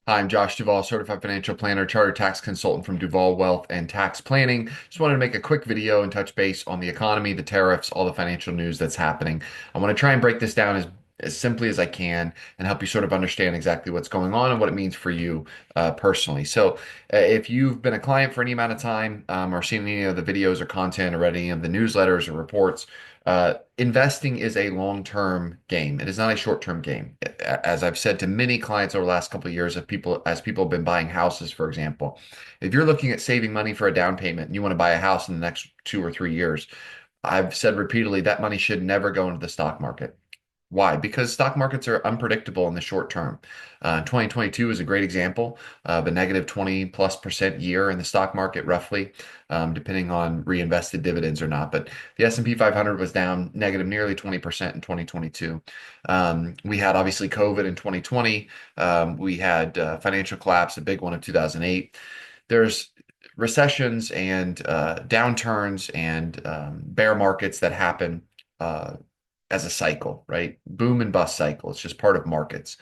Hi, I'm Josh Duvall, certified financial planner, chartered tax consultant from Duvall Wealth and Tax Planning. Just wanted to make a quick video and touch base on the economy, the tariffs, all the financial news that's happening. I want to try and break this down as simply as I can and help you sort of understand exactly what's going on and what it means for you personally. If you've been a client for any amount of time or seen any of the videos or content or read any of the newsletters or reports, investing is a long-term game. It is not a short-term game. As I've said to many clients over the last couple of years, as people have been buying houses, for example, if you're looking at saving money for a down payment and you want to buy a house in the next 2 or 3 years, I've said repeatedly that money should never go into the stock market. Why? Because stock markets are unpredictable in the short term. 2022 is a great example of a negative 20+% year in the stock market, roughly, depending on reinvested dividends or not. But the S&P 500 was down negative nearly 20% in 2022. We had obviously COVID in 2020. We had financial collapse, a big one in 2008. There's recessions and downturns and bear markets that happen as a cycle, right? Boom and bust cycle. It's just part of markets.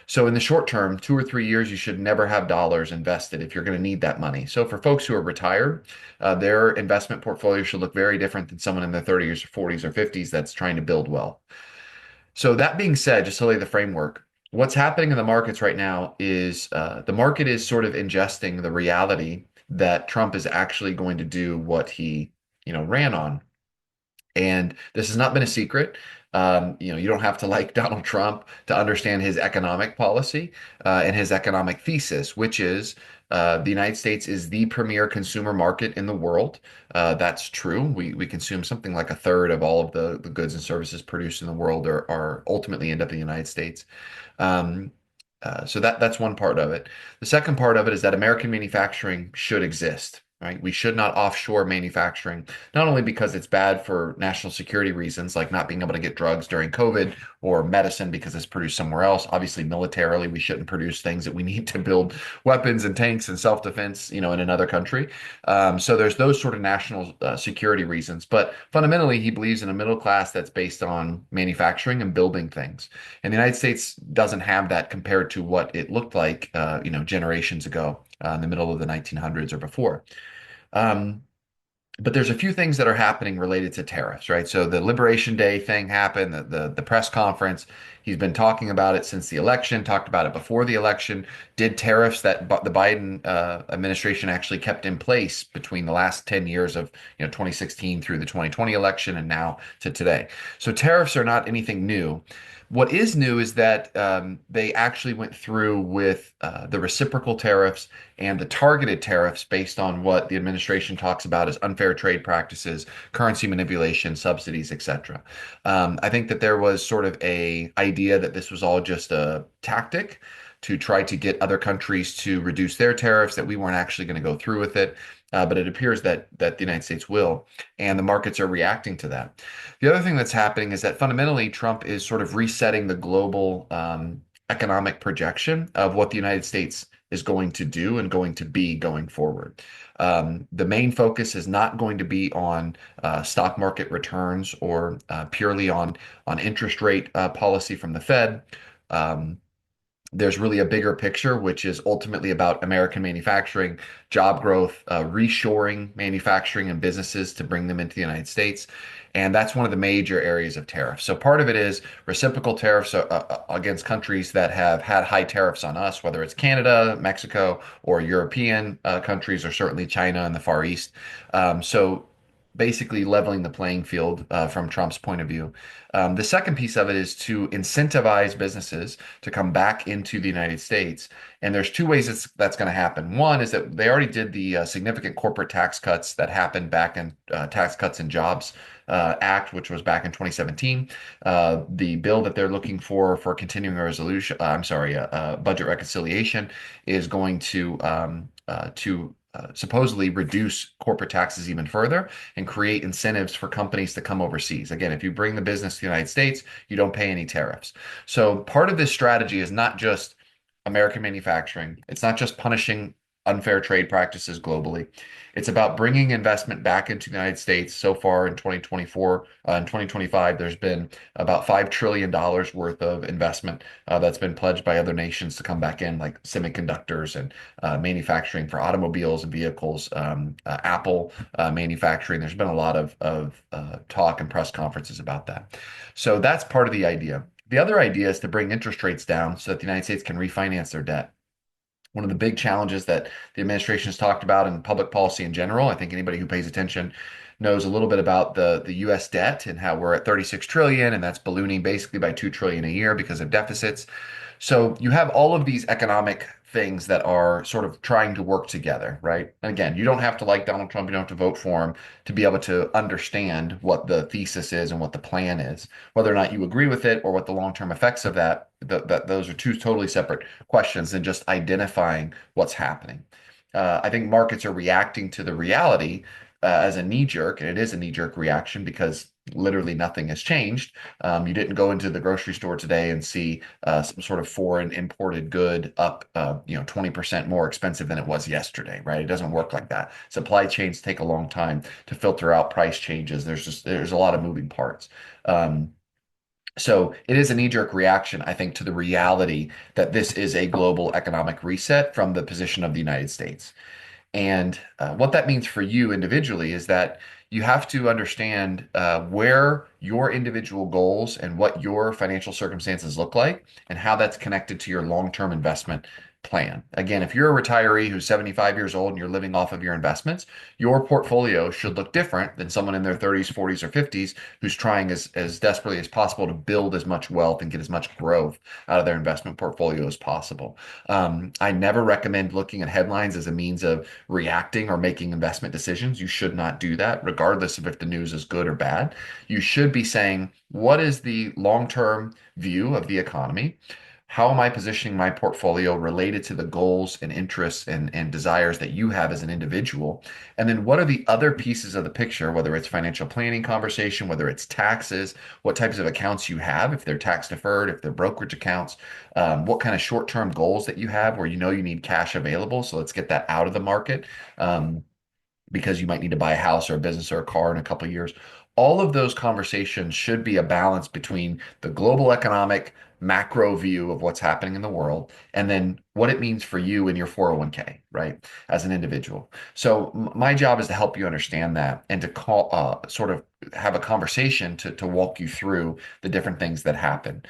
So in the short term, 2 or 3 years, you should never have dollars invested if you're going to need that money. So for folks who are retired, their investment portfolio should look very different than someone in their 30s or 40s or 50s that's trying to build wealth. So that being said, just to lay the framework, what's happening in the markets right now is the market is sort of ingesting the reality that Trump is actually going to do what he, ran on. And this has not been a secret. You don't have to like Donald Trump to understand his economic policy and his economic thesis, which is the United States is the premier consumer market in the world. That's true. We consume something like a third of all of the goods and services produced in the world are ultimately end up in the United States. Um, so that's one part of it. The second part of it is that American manufacturing should exist, right? We should not offshore manufacturing, not only because it's bad for national security reasons, like not being able to get drugs during COVID or medicine because it's produced somewhere else. Obviously, militarily, we shouldn't produce things that we need to build weapons and tanks and self-defense, in another country. So there's those sort of national security reasons. But fundamentally, he believes in a middle class that's based on manufacturing and building things. And the United States doesn't have that compared to what it looked like, generations ago, in the middle of the 1900s or before. Um, but there's a few things that are happening related to tariffs, right? So the Liberation Day thing happened, the press conference. He's been talking about it since the election, talked about it before the election, did tariffs that the Biden administration actually kept in place between the last 10 years of 2016 through the 2020 election and now to today. So tariffs are not anything new. What is new is that they actually went through with the reciprocal tariffs and the targeted tariffs based on what the administration talks about as unfair trade practices, currency manipulation, subsidies, etc. I think that there was sort of a idea that this was all just a tactic to try to get other countries to reduce their tariffs, that we weren't actually going to go through with it. But it appears that the United States will, and the markets are reacting to that. The other thing that's happening is that fundamentally Trump is sort of resetting the global economic projection of what the United States is going to do and going to be going forward. The main focus is not going to be on stock market returns or purely on interest rate policy from the Fed. Um, there's really a bigger picture, which is ultimately about American manufacturing, job growth, reshoring manufacturing and businesses to bring them into the United States. And that's one of the major areas of tariffs. So part of it is reciprocal tariffs against countries that have had high tariffs on us, whether it's Canada, Mexico, or European countries, or certainly China and the Far East. So basically leveling the playing field from Trump's point of view. The second piece of it is to incentivize businesses to come back into the United States. And there's two ways that's going to happen. One is that they already did the significant corporate tax cuts that happened back in Tax Cuts and Jobs Act, which was back in 2017. The bill that they're looking for continuing a resolution, I'm sorry, budget reconciliation is going to supposedly reduce corporate taxes even further and create incentives for companies to come overseas. Again, if you bring the business to the United States, you don't pay any tariffs. So part of this strategy is not just American manufacturing. It's not just punishing unfair trade practices globally. It's about bringing investment back into the United States. So far in 2024, in 2025, there's been about $5 trillion worth of investment that's been pledged by other nations to come back in, like semiconductors and manufacturing for automobiles and vehicles, Apple manufacturing. There's been a lot of talk and press conferences about that. So that's part of the idea. The other idea is to bring interest rates down so that the United States can refinance their debt. One of the big challenges that the administration has talked about in public policy in general, I think anybody who pays attention knows a little bit about the US debt and how we're at 36 trillion and that's ballooning basically by 2 trillion a year because of deficits. So you have all of these economic things that are sort of trying to work together, right? And again, you don't have to like Donald Trump, you don't have to vote for him to be able to understand what the thesis is and what the plan is. Whether or not you agree with it or what the long-term effects of that those are two totally separate questions than just identifying what's happening. I think markets are reacting to the reality as a knee jerk, and it is a knee jerk reaction because literally nothing has changed. You didn't go into the grocery store today and see some sort of foreign imported good up, 20% more expensive than it was yesterday, right? It doesn't work like that. Supply chains take a long time to filter out price changes. There's a lot of moving parts. So it is a knee-jerk reaction, I think, to the reality that this is a global economic reset from the position of the United States. And what that means for you individually is that you have to understand where your individual goals and what your financial circumstances look like and how that's connected to your long-term investment plan. Again, if you're a retiree who's 75 years old and you're living off of your investments, your portfolio should look different than someone in their 30s, 40s, or 50s who's trying as desperately as possible to build as much wealth and get as much growth out of their investment portfolio as possible. I never recommend looking at headlines as a means of reacting or making investment decisions. You should not do that, regardless of if the news is good or bad. You should be saying, what is the long-term view of the economy? How am I positioning my portfolio related to the goals and interests and desires that you have as an individual? And then what are the other pieces of the picture, whether it's financial planning conversation, whether it's taxes, what types of accounts you have, if they're tax deferred, if they're brokerage accounts, what kind of short-term goals that you have where you know you need cash available. So let's get that out of the market. Because you might need to buy a house or a business or a car in a couple of years. All of those conversations should be a balance between the global economic macro view of what's happening in the world and then what it means for you in your 401k, right, as an individual. So my job is to help you understand that and to call sort of have a conversation to walk you through the different things that happen.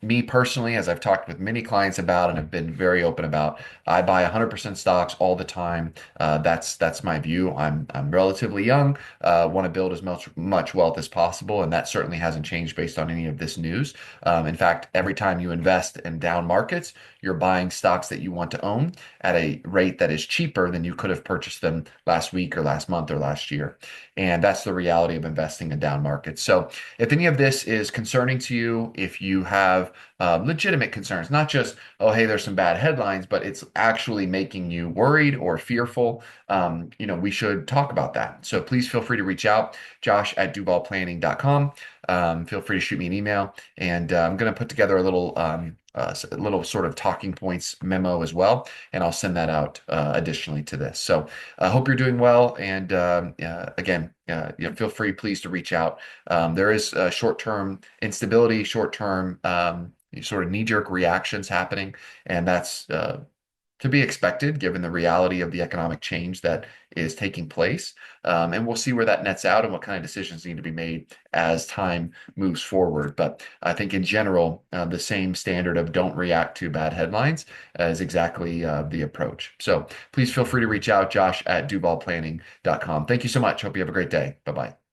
Me personally, as I've talked with many clients about and have been very open about, I buy 100% stocks all the time. That's my view. I'm relatively young, want to build as much wealth as possible, and that certainly hasn't changed based on any of this news. In fact, every time you invest in down markets, you're buying stocks that you want to own at a rate that is cheaper than you could have purchased them last week or last month or last year. And that's the reality of investing in down markets. So if any of this is concerning to you, if you have legitimate concerns, not just, oh, hey, there's some bad headlines, but it's actually making you worried or fearful, we should talk about that. So please feel free to reach out, josh@duvallplanning.com. Feel free to shoot me an email, and I'm going to put together a little sort of talking points memo as well, and I'll send that out additionally to this. So I hope you're doing well, and again, feel free, please, to reach out. There is short-term instability, short-term sort of knee-jerk reactions happening, and that's to be expected given the reality of the economic change that is taking place. And we'll see where that nets out and what kind of decisions need to be made as time moves forward. But I think in general, the same standard of don't react to bad headlines is exactly the approach. So please feel free to reach out, Josh@duvallplanning.com. Thank you so much. Hope you have a great day. Bye-bye.